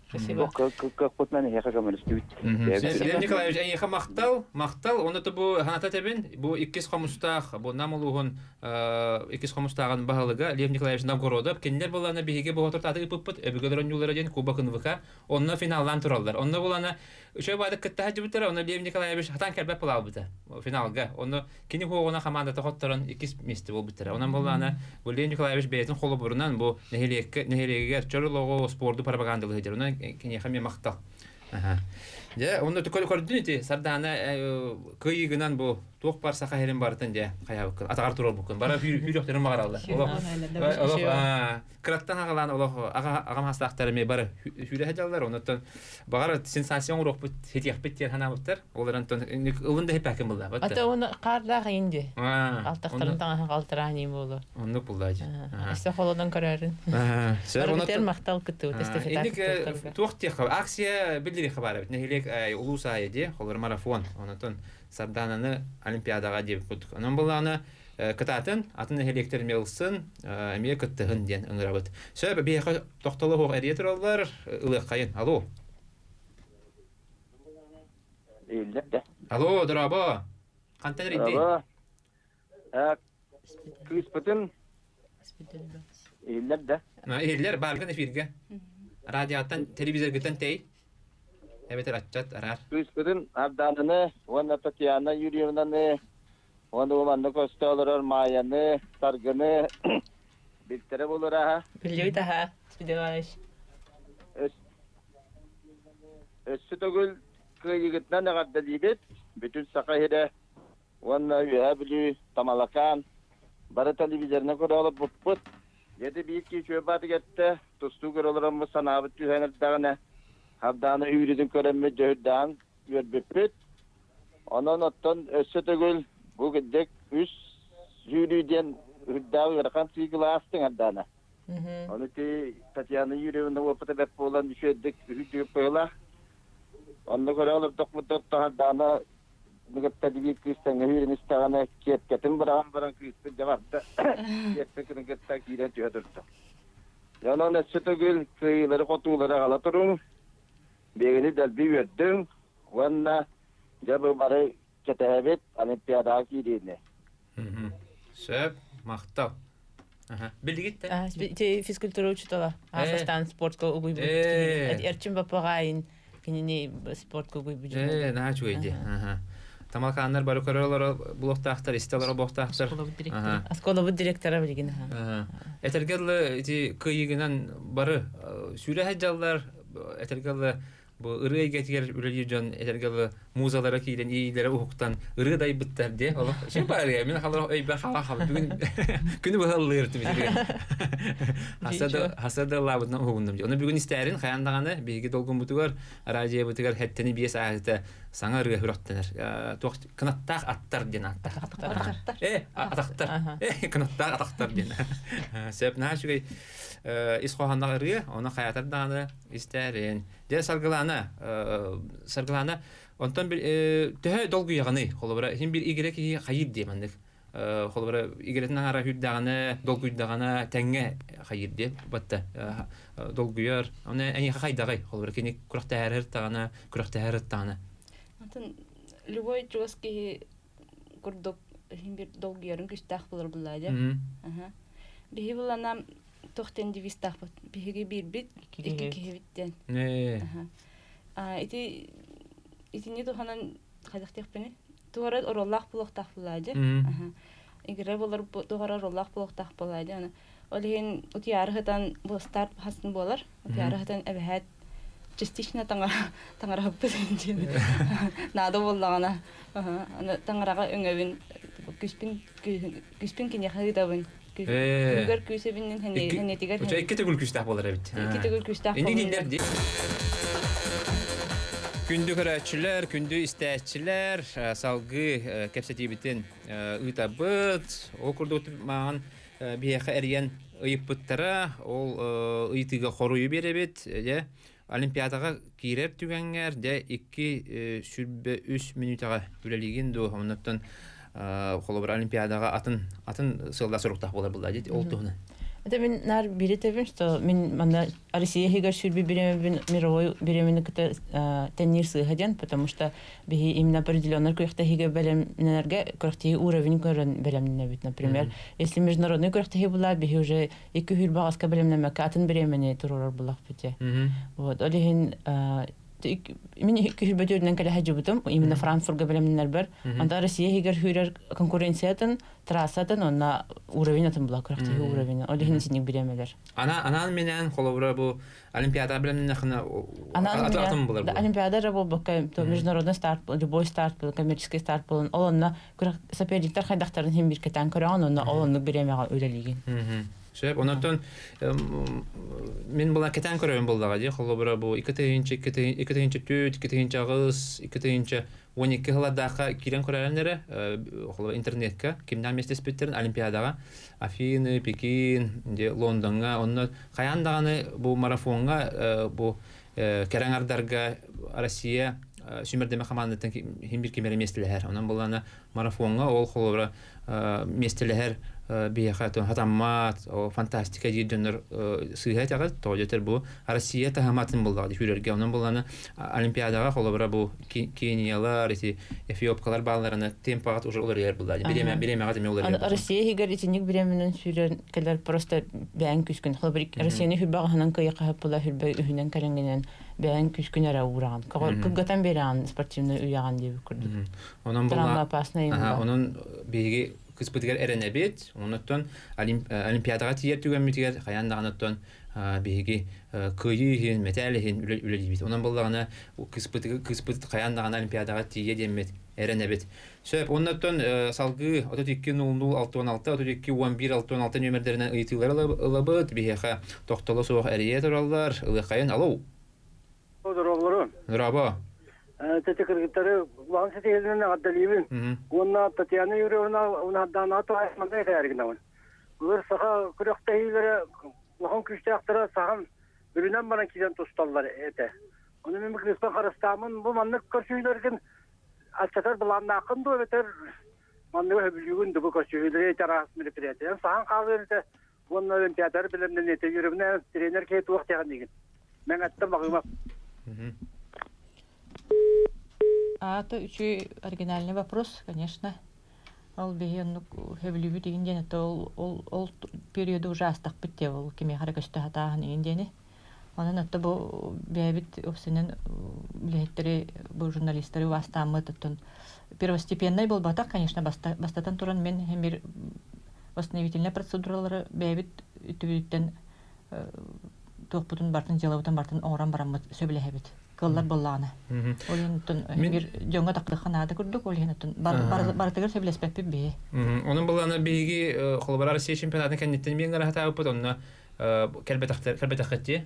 Спасибо. Как потнаны яха камерстүт. Lev Nikolaevich эйха мактал, оны бу ханата тебен, бу 2 комустах, бу намулугун 2 комустагын багылыга Lev Nikolaevich Новгородов кендер боланы биге бу отурт аты ыппыт, өбөгөлөрөн юллары ден кубакын ВК, онны финалдан туралдар. Онны боланы үчө байды кытта жибитер, оны Lev Nikolaevich хатан келбеп болал бите. Финалга. Онны кини хогуна команда тохотторун 2 месте бол битер. Онан боланы бу Lev Nikolaevich бейтин холу бурунан бу нехелеге чорлого спорту пропагандалык дер. Кене хаме мактал. Я, оны төкөл көрдүнүти сардана кыйыгынан бу тоқ бар сақа херен бартын же каябык атагар турар букун. Бара хүрөктөрүн магаралды. Олох краттан агалан олох агам хастактарыме бара хүрө жалдар. Онотон багара сенсацион урок бут хетиякпет дер ханабыттар. Олар антон ылында хепакым булда. Ата оны кардак инде. Алтактардан калтыраны болду. Онды булдажы. Эсте холодан карарын. Онотон мактал кытты, эстефета. Инде тоқтех акция билдири хабары. Нехилек улуса айде, холор марафон. Онотон сардананы олимпиадаға деп күттік. Онан боланы кытатын, атын электр мелсын, әмие кыттығын ден ұңырабыт. Сөйбі бейхі тоқталы хоқ әриетір олар, ұлық қайын. Алло? Алло, дұрабы? Қантан рейді? Kıspıtın iller de. Eller bargın efirge. Radyodan, televizörden tey. Evet açacak arar. Kıspıtın abdanını, ona Tatyana Yuriyevna'nı, onu umanlı kostalar mayanı, sargını bir tere bulur ha. Biliyor daha. Spidevaş. Sütogül kıyıgıttan ne kadar dibet. Bütün sakahide ona üyebilü tamalakan. Bara televizyonuna kadar alıp butput. Yedi büyük ki çöbatı gitti. Tustu kırılırım mı sanabıt tühenir dağına. Habdanı üyüdün köremme cöhüddan üyedbüppüt. Onun ottan Sütogül bu gidecek üst yürüyden hüddağı yarakan sıygılı astın habdana. Onu ki Tatyana yüreğinde opata bep olan düşürdük hüddüğüp koyula. Onu kadar alıp dokmutut habdana Nıgıp tabi kıstan hüyün istağına ketin bırakın kıstan cevapta ketin kıstan kire tüyadırdı. Yanına Sütogül kıyıları kotuğları alaturun. Begini delbi verdim. Vanna cebı barı ketebet olimpiyada kirine. Söp, maktav. Bildi gitti. Физкультура учитала. Астан спортко угуй бут. Эрчим бапагайын. Кинини спортко угуй бут. Наha çöйdi. Тамалкандар бары көрөлөр блоктактар, истелер блоктактар. Аскола бут директора билген. Этергеле ити кыйыгынан бары сүрэ хаҗаллар, этергеле bu ırıya getiriyor üreliyorcan etергeli muzalara kilen iyilere hukuktan ırıday bitter diye oğlum şey var ya ben halar ey ben hala bugün günü bahalıyırdım hasada labından hukukundum onu bugün isterin hayandağını bilgi dolgun butugar araziye butugar hetteni bir saate sana ırıya hürattanır kınattak attar diyen attar kınattak attar diyen sebep ne şey İskohanlar ırıya ona hayatardağını isterin diye sargılana ondan bir tühe dolgu yağını kolabara hem bir igerek hayır diyemendik kolabara igeretinden ara hüddağını dolgu hüddağını tenge hayır diye batta dolguyar ona en iyi haydağı kolabara kini kurakta hertağına kurakta hertağına Антон любой чувский курдок hem bir dolguyarın küstah bulur bulaydı. Bihi bulanam tohten divistah bihi bir bit iki kehvitten. Ne? Iti ne tohanan kadaktek beni. Tuğara orollah buluktah bulaydı. İgire bulur tuğara orollah buluktah bulaydı. Olihin utiyarıhıdan bu start hasın bolar. Utiyarıhıdan ebehet частично таңарап бизин. Надо боллагана. Таңарага өңөбүн күспин кине хайдабын. Күгөр күсебинен хене тигер. Уча икки төгүл күстах болар бит. Икки төгүл күстах. Инди диндер ди. Күндү көрәчиләр, күндү истәчиләр, салгы кепсетибитен ыйтабыт, окурду маган бияха эрген ыйыппыттара, ол ыйтыга хоруй беребит, де Олимпиадаға киреп түгәнгәр дә 2-3 минутага үлелеген ду. Оннан холобра Олимпиадаға атын сылда сұрықтақ болар булда дейді. Ол туғны. Это мен нар билетевин, что мен манда Россия хигар шурби беремен мировой беременный ката теннир сыгаден, потому что бихи именно определенный курехта хига белемнерге курехта уровень көрен белемнебит, например. Если международный курехта была, бихи уже ику хурбагаска белемнеме катын беременный турурар булак бите. Вот, олихин Мен күрбөтөрүнөн келе хажыбытым, именно Франкфуртга белемнер бар. Анда Россия хигер хүрер конкуренциятын, трассатын, онна уровень атын була, кыракты уровень. Олихин синек беремелер. Анан менен холобра бу Олимпиада белемнен хана ататын булар бу. Олимпиада рабол бака международный старт, любой старт, коммерческий старт болон. Олонна соперниктер хайдактарын хем бир кетен көрөгөн, онна олонну беремега өлелиген. Шеп, онотон мен була кетен көрөм булдага ди, холобра бу 2-2 агыс, 2-12 хыладака кирен көрөлөнлөр, холобра интернетке кимден местес беттерин Олимпиадага, Афины, Пекин, де Лондонга, онно каяндаганы бу марафонга, бу кереңардарга Россия Сүмердеме командатын хим бир кемер местелер. Онан буланы марафонга ол холобра местелер бияхатын хатаммат о фантастика диденер сыйхат агат тоҗетер бу Россия тахаматын булды хүрерге онун буланы олимпиадага холобра бу Кениялар Эфиопиялар балларына темпагат уже улар ер булды билеме агат эме улар Россия хигер итинник биременен сүрен келер просто бән күскүн холобрик Россияны хүрбагынан кыйка була хүрбе үһүнен каленгенен бән күскүн ара ураган кыггатан беран спортивный уяган дип күрдүк онун була опасный онун биги кыспытыгар эренебит, онуттан олимпиадаға тиер түгенмитигер, қаяндағаныттан биги күйіхин, металихин үлелебит. Онан болдағына кыспыт қаяндағана олимпиадаға тие демет эренебит. Сөп, онуттан салғы 32-00-616, 32-11-616 нөмірдерінен ұйтылар ылабыт, бихеха тоқталы соғ әрие тұралар, ылықайын, алу? Нұрабо. Тетекергитары ван сетелинен аддалибин. Онна Татьяна Юрьевна унадана то аймандай кайргынавын. Улар саха күрөктейләре лахан күчтәктәре сахан бүренән бана кидән тусталлар әтә. Оны мен кырыспан карастамын бу манны көрсүйләргән ачатар буланна акынды бетер манны хөбүгүн дубу көрсүйләре тарас мероприятие. Сахан калырды. Онна олимпиадар белемнән әтә йөрүбне тренер кет вакыт яган диген. Мен әттем багыма. Это очень оригинальный вопрос, конечно. Ол беген хевлюбү деген ден это ол периоду ужастык битте ол кеме харакашта хатахан индени. Онан это бу бебит опсенен билеттери бу журналисттери вастамы тоттон первостепенный бол батак, конечно, бастатан туран мен хемир восстановительный процедуралары бебит үтүбүттен тохпутун бартын жалабытын бартын оңран барамыт сөбүлехебит. Кыллар болланы. Олентон бир жоңга тактыханада күрдүк, олентон бартыгыр сөбүлеспеппи бе. Онун болланы биги холбара Россия чемпионатын кеннеттен мен гарата апыт онна келбетахти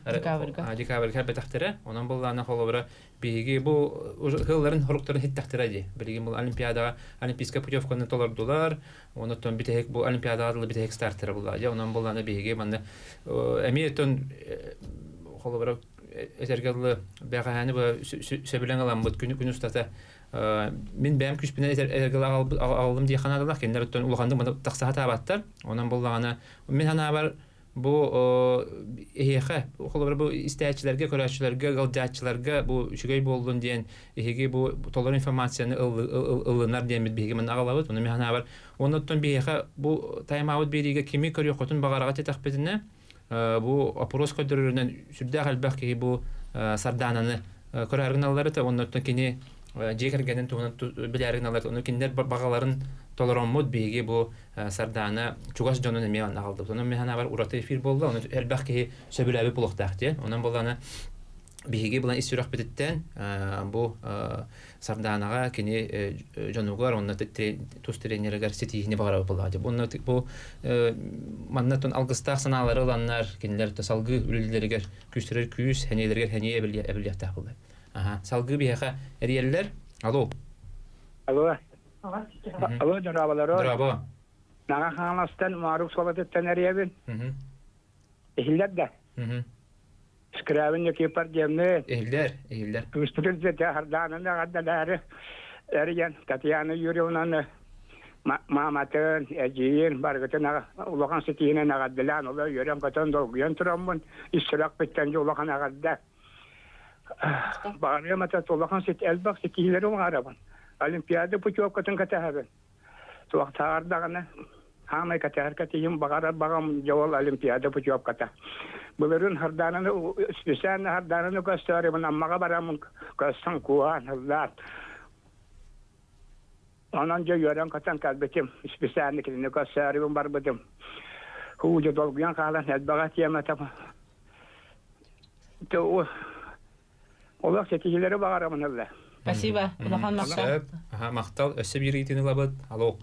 декабрь келбетахтера онун болланы холбара биги бу кылларын хоруктарын хиттахтыради. Биги бул олимпиадага олимпийская путевканы толордулар. Онутон битек бу олимпиадага битек стартера булла. Онун болланы биги манда эмиетон холбара этергеллы бәгәне бу сөбелән алам бу күн устата мен бәм күч белән этергеллы алдым ди ханадалар кендер өттөн улгандым монда таксаха табаттар онан буллагана мен ана бар бу эхе холбар бу истәчләргә көрәчләргә галдачларга бу шугай булдын дигән эхеге бу толор информацияны ылынар дигән бит мен агалабыз оны мен ана бар оннан бехе бу тайм-аут бериге кими көрә хотын багарага тәтәхбетенә бу опрос көдөрүнөн сүрдә галбаки бу сардананы көрәргәннәр та оннан кини жекергәнен туган биләргәннәр оны киндер багаларын толороммод биге бу сарданы чугаш жонун мен алды. Оны мен ана бар урата эфир болды. Оны әлбәки сөбүләбе булыктакты. Онан булганы биге булан исүрәк битеттен бу сарданага кини жонугар онна тус тренергер сетихне багарып булады. Бунны бу маннатон алгыстак саналары уланнар киндер салгы үлелерге күчтөрөр күз хәнелерге хәне әбилияттә булды. Салгы бияха эриеллер. Алло. Алло. Алло, дорабалар. Дорабо. Нага ханастан марук солатеттен эриебин. Эхилләдә. Скравен яки партиямны. Эхилләр. Күстүрдә тәһәрдәнен гаддәләре. Эрген Татьяна Юрьевна маматын әҗиен баргытына улган сетине гаддәлән улы йөрәм катан долгыян тораммын. Исрак биткән улган гаддә. Барыя мата улган сет әлбәк сетиләре уңарабын. Олимпиада путевкатын катәһәбен. Туактардагына хамай катәһәр катыйым багам җавал олимпиада путевката. Буларын хардананы специаль хардананы көстәре мен аммага барам көстән куан хәлләр. Анан җа йөрәм катан калбетим специаль килне көстәре мен бар бидем. Ху җа долгыян калан әлбәгә тиямәтә. То олар сетиләре багарамын хәлләр. Спасибо. Улахан мактал. Мактал өсөп йөритене лабыт. Алло.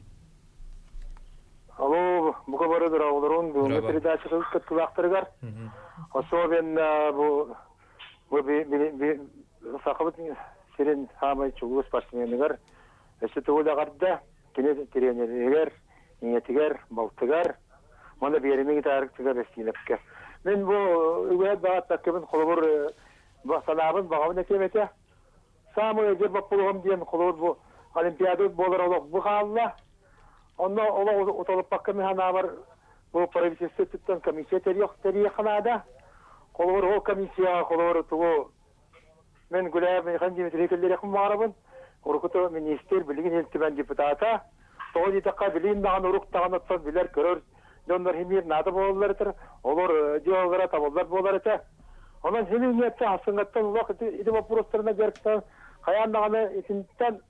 Алло, буга барадыр авылдарын бу передачасы кыттылактыргар. Особенно бу сакыбыт сирен хамай чугус спортсмендер. Эсе төгөлдәгәрдә кине тренерлер, ниятигәр, балтыгар. Монда беремеге тарихтыгар эстилепкә. Мен бу үгәт багат такыбын холбор басалабын багабын кемете. Самый җир бу булган дигән холбор бу олимпиада булыр олык бу халла. Онно ола утолуп бакками ханабар бу правительствоттан комиссия терияханада. Колор о комиссия колор тугу мен гуляб хан Дмитрий Махарабын урукуто министр билигин элтибен депутата тоди такка билин даган уруктаган отса билер көрөр жондар химир нады болларытыр олар диогара табылдар боларыта онан сенин ниятта асынгаттан улак иде вопростарына жарыкта каяндаганы итинтен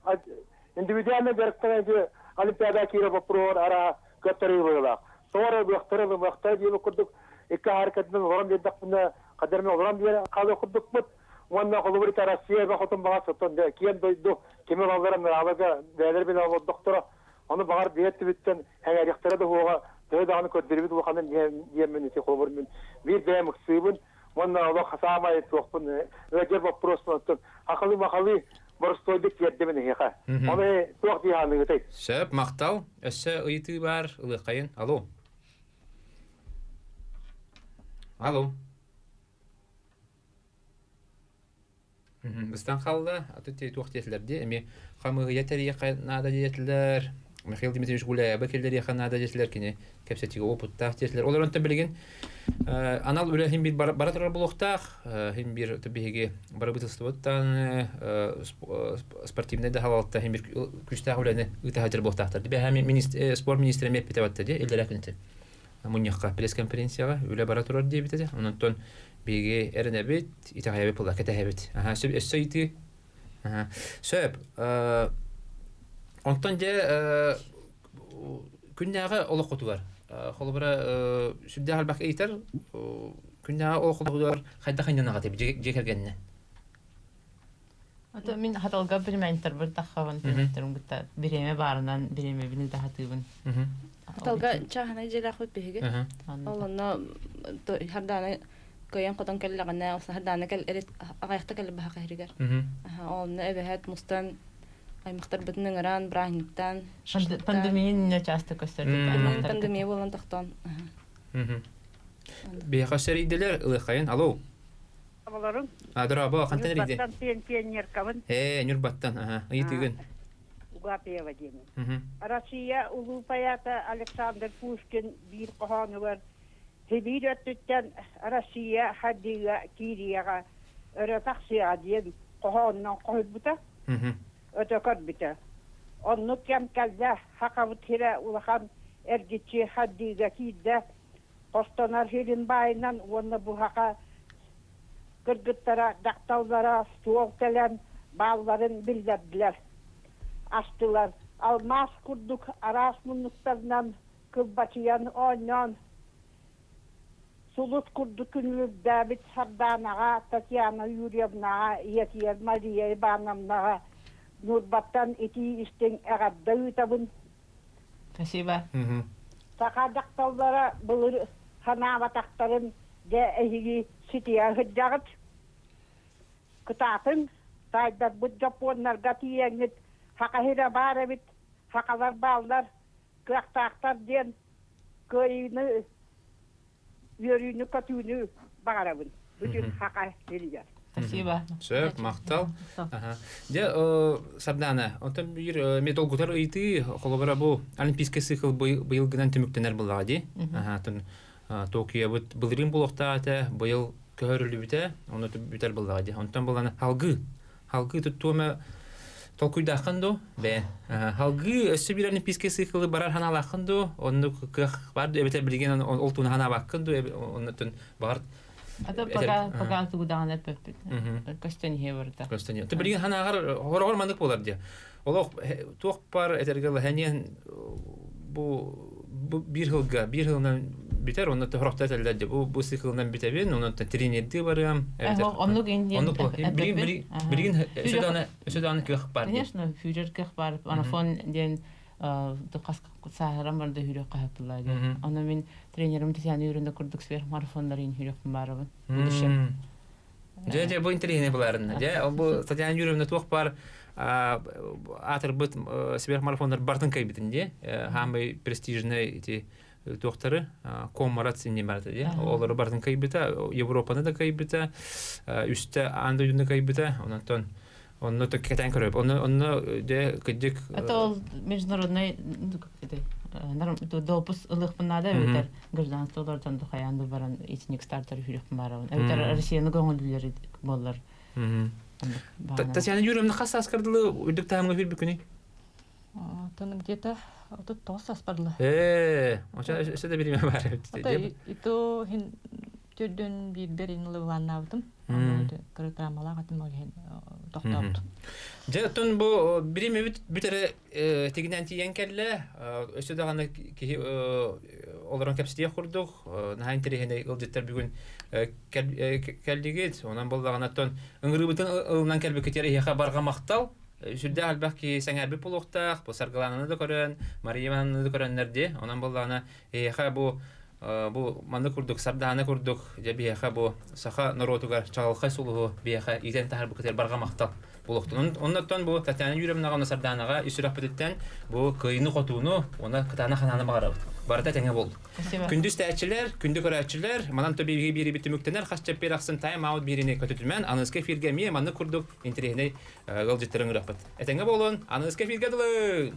индивидуально жарыкта олимпиада кире вопрос ара көтөрү була sonra бактыры бакта дип курдук эки харакаттын орам дедакпына кадерме орам бер калы курдук бут Онна колубри Россия бахотун бага соттон да киен дойду кеме балдарым алага бәлер бен алып доктора аны багар биетти биттен хәгәр яктара да хуга даганы көддербит бу ханын диемен ити колубрмен бир дә мөхсибен онна алла хасамай тохпын өҗер вопрос тоттон акылы махалы борстойдык ярдемен хеха аны тох дияны гытай Шәп мактау эссе ыйты бар ылы кайын алло Алло Быстан қалды, атыты туақтетілерде, әме қамығы етері нада детілер, Михаил Дмитриевич Гуляева келдері нада детілер, кене кәпсетігі опыттақ детілер. Олар онта білген, анал үлі хем бір баратырар бұлықтақ, хем бір түбеге бары бұтылстывыттан, спортивный да халалытта хем бір күштақ үләні ұта хатыр бұлықтақтар. Бе хәме спорт министрі меп бітаватты де, елдер әкінті. Мұнияққа пресс-конференцияға үлі баратырар де бітеді. Онын Биги эрнебит, итахайбит пула, кетахайбит. Сөп, эссойти. Сөп, онтан же күннәғы олық қоту бар. Қолыбыра сүрде қалбақ ейтер, күннәғы олық қоту бар, қайда қайнанаға теп, жекергенне. Мен хаталға білмәйінтер бір таққаван тәрімтірім күтті. Біреме барынан, біреме біні да хатығын. Хаталға чағына жел ақыт бейге. Олына харданы көйен қотон кәлләғана, осы харданы кәл әрет ағаяқта кәлі баға қайрығар. Олына әбәхәт мұстан аймақтар бүтінің ұран, біраңықтан, шаштықтан. Пандемияның не часто көстерді? Пандемия болан тақтан. Бейқа сәрейділер ұлықайын, алло? Абаларым. Адыра, бұл қантан рейді? Нюрбаттан пионеркавын. Нюрбаттан, ұйытығын. Угапева деймін. Россия улупаята Александр Пушкин бір қоғаны бар. Hebir öttütten Россия хаддига кирияга örötaxsiya diye qohonnan qoyup buta. Ötökör bita. Onnu kem kalda hakavut hira ulahan ergiçi haddiga kidde qostonar hirin bayından onu bu haka kırgıttara, daqtallara, tuğuktelen bağların bildirdiler. Açtılar. Almaz kurduk arasmunluklarından kılbaçıyan ondan Sulut kurduk ünlüde bit Sardanağa, Tatyana Yuriyevnağa, Yetiyer Mariya İbanamnağa, Nurbattan eti isten eğadda yutabın. Спасибо. Saka daktallara bulur hanavatakların de ehigi sitiya hıccağıt. Kıtatın, sayda bu Japonlar gatiyenit, hakahira barabit, hakalar bağlar, kıraktaktar diyen, köyünü, yörüğünü katığını bağırabın. Bütün haka veriyor. Спасибо. Söp, maqtal. De, Sardana, ondan bir medal gutar iti, kolobara bu olimpiyske sykl bıyıl gıdan tümüktener bullağı di. Tokyo bılırın bulaqta ata, bıyıl köhörülü bite, onu büter bullağı di. Ondan bullana halgı tuttuğuma tolkuyda akındu, ben. Halgı össü bir olimpiyske syklı barar hana akındu, onu kıh vardı, ebete bilgen oltuğunu hana bakındu, ondan bağır Это пока тугудан эппит. Костен хеварда. Костен. Ты билген ханагар хоргор мандык болар ди. Олох тук пар этергел ханен бу bir yıldan biter onu da horokta teldi. Bu sikldan bitebin onu da trенерди барам. Onu генден. Билген södana kıh par. Конечно, führer kıh par. Ana fon den Дукаска сахарам барда хүрөк каптылар. Аны мен тренерим Татьяна Юрьевна курдук сверх марафонларын хүрөк барабын. Будущем. Же бу интернет буларын. Же бу Татьяна Юрьевна тук бар атыр бит сверх марафонлар бартын кайбитинде. Хамбай престижный эти докторы коммарат синне барда. Олар бартын кайбита, Европаны да кайбита, үстө андыйны кайбита. Онтон Он то кетен көрөп. Он де кедик. Это международный допус ылык бунада өтер гражданстволордан духаянды баран ичник стартер хүрүк баран. Өтер Россияны көңүлдүлөр боллар. Татьяна Юрьевна хас аскардылы үдүк таамга бир бүкүни. Тон где-то тут тоже аспарлы. Оча эседе бириме бар. Ито хин төдөн биберин лыванавдым. Кырытамала гатым оген токтоп. Жактон бу бириме бүтере тегинен тиен келле, өсөдө гана олорон кепсидия курдук. Нахайн терехене ылдыттар бүгүн келдигит. Онан боллаганаттан ыңгырыбытын ылынан келбе кетери яка барга мактал. Сүрдә албаки сәңәрбе полуктак, бу саргаланы да көрөн, Марияманы да көрөннәрде. Онан боллагана яка бу маны курдук, сарданы курдук, жаби яка бу саха народуга чагылкай сулуу бияка иден тахар бу кетер барга мактал. Булуктун. Оннан бу Татьяна Юрьевна гана сарданыга үсүрөп беттен бу кыйны котууну, она кытана хананы багарабыт. Барда теңе болду. Күндүз тәчилер, күндү көрәчилер, манан төбеги бири битүмүктенер хасчап бераксын тайм аут бирине көтүтүлмән, аныска фирге мие маны курдук интернет гылжыттырың рахмат. Этеңе болун, аныска фирге дылы.